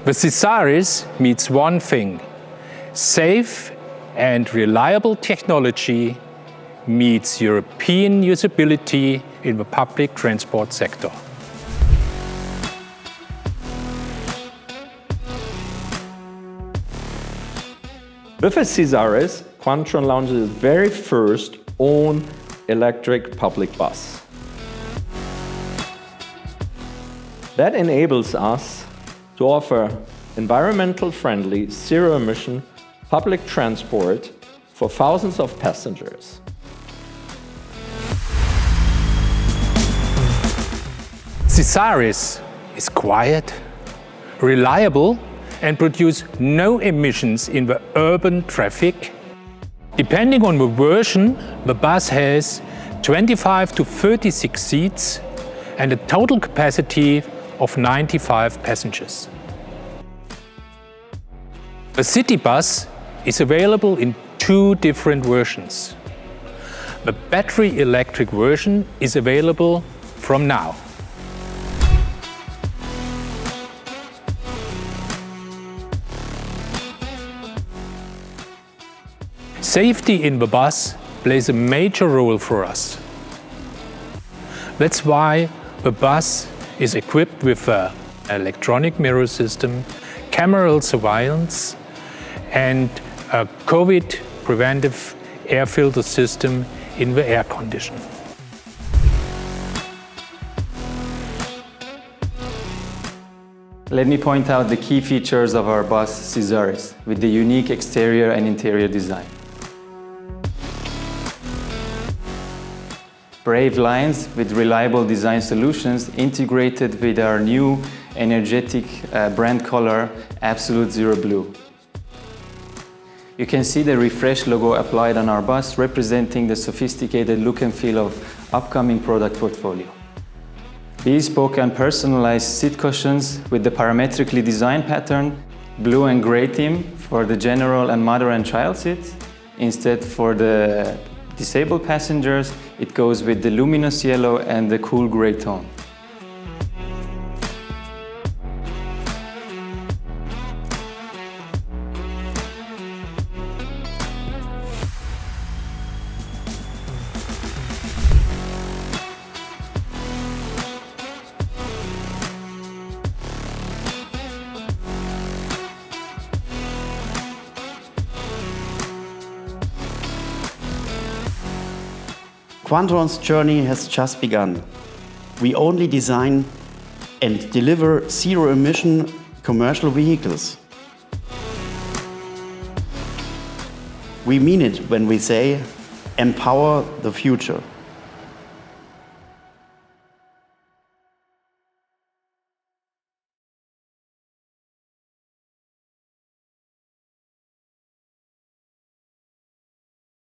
The Cizaris means one thing: safe and reliable technology meets European usability in the public transport sector. With the Cizaris, QUANTRON launches its very first own electric public bus. That enables us to offer environmental-friendly, zero-emission public transport for thousands of passengers. Cizaris is quiet, reliable, and produce no emissions in the urban traffic. Depending on the version, the bus has 25 to 36 seats and a total capacity of 95 passengers. The city bus is available in two different versions. The battery electric version is available from now. Safety in the bus plays a major role for us. That's why the bus is equipped with an electronic mirror system, camera surveillance, and a COVID preventive air filter system in the air condition. Let me point out the key features of our bus Cizaris with the unique exterior and interior design. Brave lines with reliable design solutions integrated with our new energetic brand color, Absolute Zero Blue. You can see the refreshed logo applied on our bus, representing the sophisticated look and feel of upcoming product portfolio. Bespoke and personalized seat cushions with the parametrically designed pattern, blue and gray theme for the general and mother and child seats. Instead, for the disabled passengers, it goes with the luminous yellow and the cool gray tone. QUANTRON's journey has just begun. We only design and deliver zero-emission commercial vehicles. We mean it when we say, empower the future.